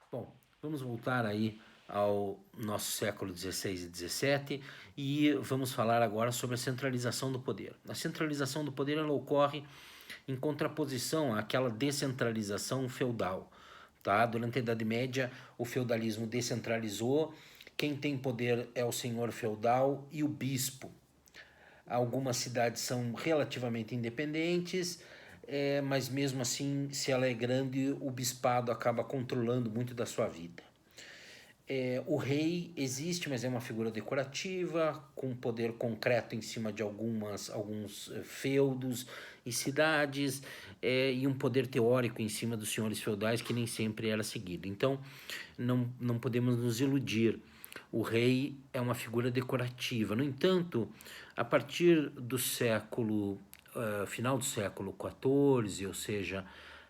Bom, vamos voltar aí ao nosso século XVI e XVII e vamos falar agora sobre a centralização do poder. A centralização do poder ela ocorre em contraposição àquela descentralização feudal. Tá? Durante a Idade Média, o feudalismo descentralizou, quem tem poder é o senhor feudal e o bispo. Algumas cidades são relativamente independentes, mas mesmo assim, se ela é grande, o bispado acaba controlando muito da sua vida. O rei existe, mas é uma figura decorativa, com poder concreto em cima de alguns feudos e cidades, e um poder teórico em cima dos senhores feudais que nem sempre era seguido. Então, não podemos nos iludir. O rei é uma figura decorativa. No entanto, a partir do final do século XIV, ou seja,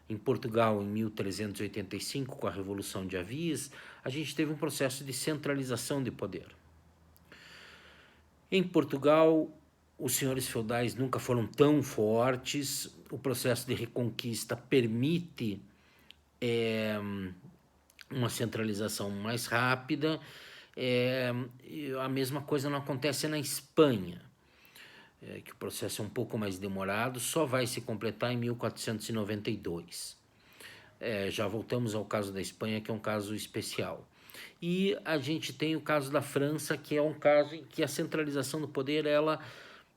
em Portugal, em 1385, com a Revolução de Avis, a gente teve um processo de centralização de poder. Em Portugal, os senhores feudais nunca foram tão fortes, o processo de reconquista permite uma centralização mais rápida. A mesma coisa não acontece na Espanha, que o processo é um pouco mais demorado, só vai se completar em 1492. Já voltamos ao caso da Espanha, que é um caso especial. E a gente tem o caso da França, que é um caso em que a centralização do poder ela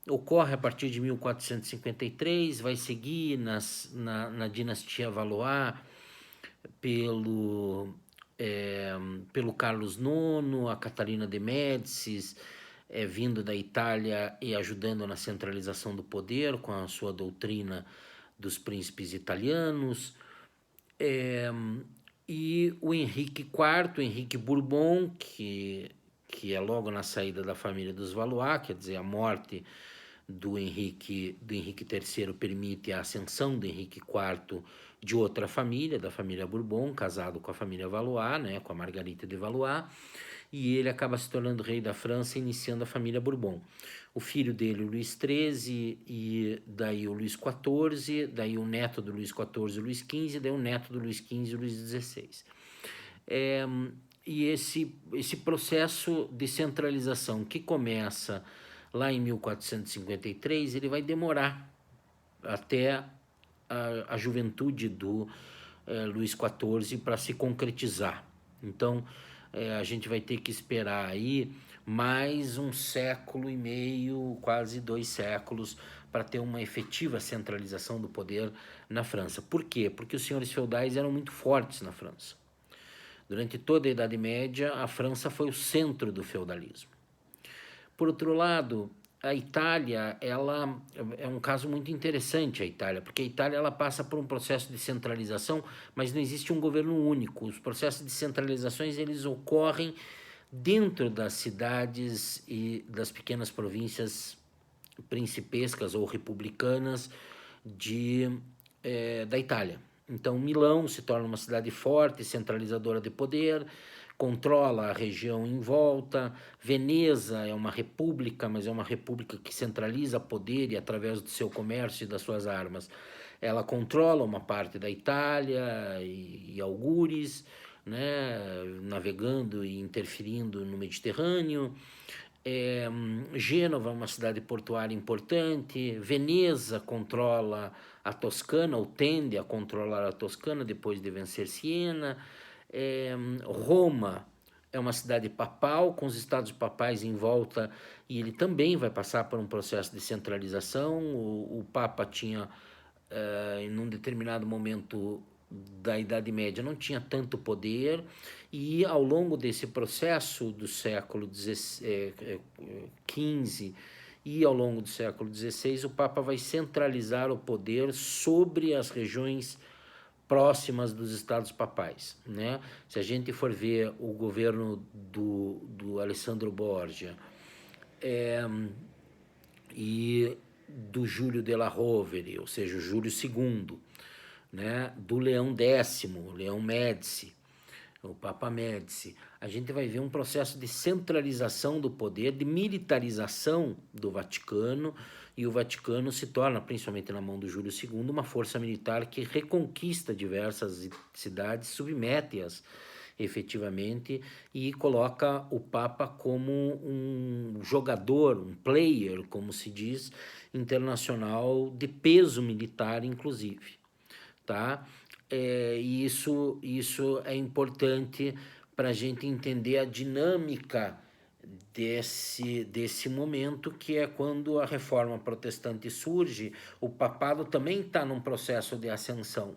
ocorre a partir de 1453, vai seguir na dinastia Valois pelo Carlos IX, a Catarina de Médicis, vindo da Itália e ajudando na centralização do poder com a sua doutrina dos príncipes italianos. E o Henrique IV, Henrique Bourbon, que é logo na saída da família dos Valois, quer dizer, a morte do Henrique III permite a ascensão do Henrique IV de outra família, da família Bourbon, casado com a família Valois, né, com a Margarita de Valois, e ele acaba se tornando rei da França, iniciando a família Bourbon. O filho dele, o Luís XIII, e daí o Luís XIV, daí o neto do Luís XIV, o Luís XV, daí o neto do Luís XV e o Luís XVI. E esse processo de centralização que começa lá em 1453, ele vai demorar até a juventude do Luís XIV para se concretizar. Então, a gente vai ter que esperar aí mais um século e meio, quase 2 séculos, para ter uma efetiva centralização do poder na França. Por quê? Porque os senhores feudais eram muito fortes na França. Durante toda a Idade Média, a França foi o centro do feudalismo. Por outro lado, a Itália, ela é um caso muito interessante, a Itália, porque a Itália ela passa por um processo de centralização, mas não existe um governo único. Os processos de centralizações eles ocorrem dentro das cidades e das pequenas províncias principescas ou republicanas da Itália. Então, Milão se torna uma cidade forte, centralizadora de poder, controla a região em volta. Veneza é uma república, mas é uma república que centraliza poder e, através do seu comércio e das suas armas, ela controla uma parte da Itália e algures, né, navegando e interferindo no Mediterrâneo. Gênova é uma cidade portuária importante. Veneza controla a Toscana, ou tende a controlar a Toscana depois de vencer Siena. Roma é uma cidade papal, com os estados papais em volta, e ele também vai passar por um processo de centralização. O Papa tinha, em um determinado momento da Idade Média, não tinha tanto poder, e ao longo desse processo do século XV e ao longo do século XVI, o Papa vai centralizar o poder sobre as regiões próximas dos estados papais, né? Se a gente for ver o governo do Alessandro Borgia e do Júlio de la Rovere, ou seja, o Júlio II, né? Do Leão X, Leão Médici, o Papa Médici, a gente vai ver um processo de centralização do poder, de militarização do Vaticano, e o Vaticano se torna, principalmente na mão do Júlio II, uma força militar que reconquista diversas cidades, submete-as efetivamente, e coloca o Papa como um jogador, um player, como se diz, internacional de peso militar, inclusive, tá? E isso é importante para a gente entender a dinâmica desse momento, que é quando a reforma protestante surge. O papado também está num processo de ascensão.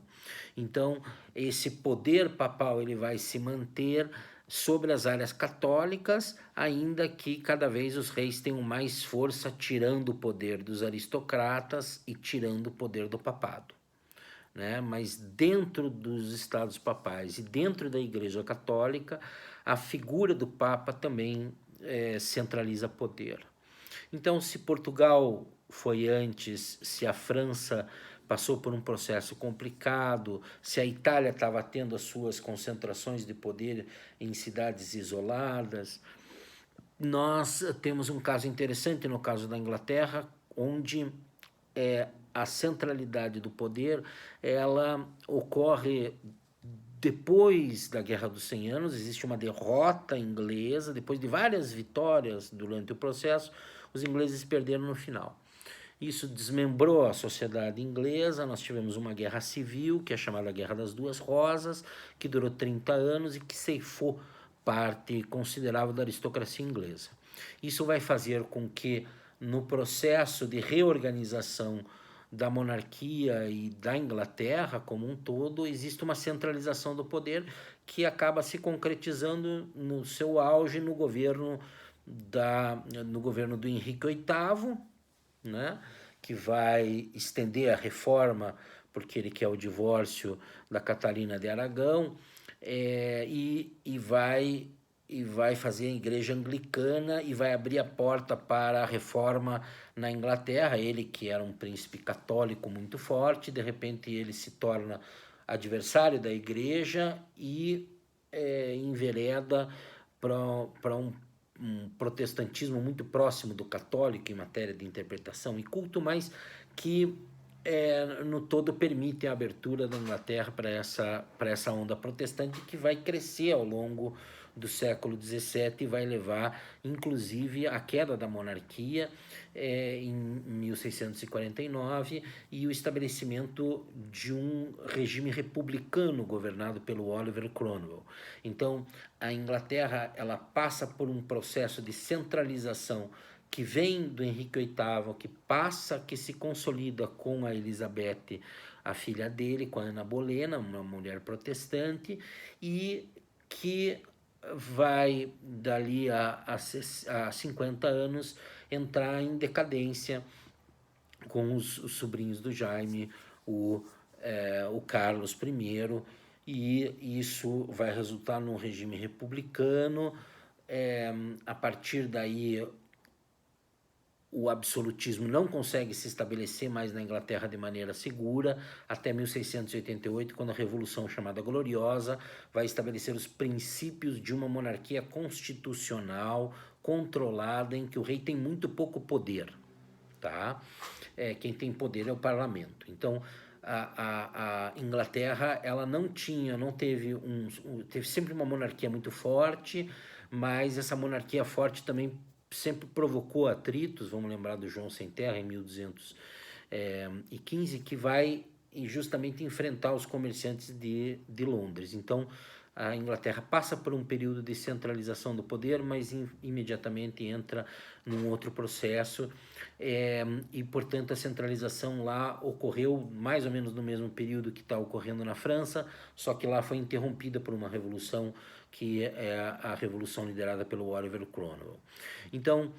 Então, esse poder papal ele vai se manter sobre as áreas católicas, ainda que cada vez os reis tenham mais força, tirando o poder dos aristocratas e tirando o poder do papado, né? Mas dentro dos estados papais e dentro da Igreja Católica, a figura do Papa também centraliza poder. Então, se Portugal foi antes, se a França passou por um processo complicado, se a Itália estava tendo as suas concentrações de poder em cidades isoladas, nós temos um caso interessante no caso da Inglaterra, onde a centralidade do poder ela ocorre depois da Guerra dos 100 Anos. Existe uma derrota inglesa, depois de várias vitórias durante o processo, os ingleses perderam no final. Isso desmembrou a sociedade inglesa, nós tivemos uma guerra civil, que é chamada Guerra das Duas Rosas, que durou 30 anos e que ceifou parte considerável da aristocracia inglesa. Isso vai fazer com que, no processo de reorganização da monarquia e da Inglaterra como um todo, existe uma centralização do poder que acaba se concretizando no seu auge no governo do Henrique VIII, né, que vai estender a reforma porque ele quer o divórcio da Catarina de Aragão, e vai fazer a igreja anglicana e vai abrir a porta para a reforma na Inglaterra. Ele, que era um príncipe católico muito forte, de repente ele se torna adversário da igreja e envereda para um protestantismo muito próximo do católico em matéria de interpretação e culto, mas que no todo permite a abertura da Inglaterra para essa onda protestante, que vai crescer ao longo do século XVII e vai levar, inclusive, à queda da monarquia em 1649 e o estabelecimento de um regime republicano governado pelo Oliver Cromwell. Então, a Inglaterra ela passa por um processo de centralização que vem do Henrique VIII, que se consolida com a Elizabeth, a filha dele, com a Ana Bolena, uma mulher protestante, e que vai, dali a 50 anos, entrar em decadência com os sobrinhos do Jaime, o Carlos I, e isso vai resultar num regime republicano. A partir daí, o absolutismo não consegue se estabelecer mais na Inglaterra de maneira segura, até 1688, quando a Revolução chamada Gloriosa vai estabelecer os princípios de uma monarquia constitucional controlada, em que o rei tem muito pouco poder, tá? Quem tem poder é o parlamento. Então, a Inglaterra ela teve sempre uma monarquia muito forte, mas essa monarquia forte também sempre provocou atritos. Vamos lembrar do João Sem Terra, em 1215, que vai justamente enfrentar os comerciantes de Londres. Então, a Inglaterra passa por um período de centralização do poder, mas imediatamente entra num outro processo, e, portanto, a centralização lá ocorreu mais ou menos no mesmo período que está ocorrendo na França, só que lá foi interrompida por uma revolução, que é a revolução liderada pelo Oliver Cromwell. Então,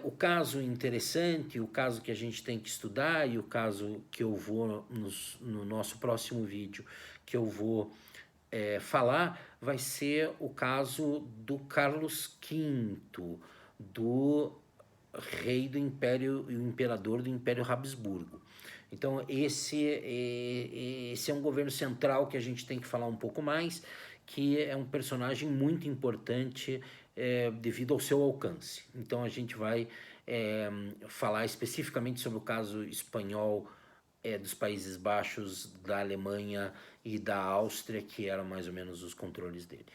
o caso interessante, o caso que a gente tem que estudar, e o caso que eu vou, no nosso próximo vídeo, que eu vou falar, vai ser o caso do Carlos V, do rei do Império, o imperador do Império Habsburgo. Então, esse é um governo central que a gente tem que falar um pouco mais, que é um personagem muito importante devido ao seu alcance. Então, a gente vai falar especificamente sobre o caso espanhol dos Países Baixos, da Alemanha e da Áustria, que eram mais ou menos os controles dele.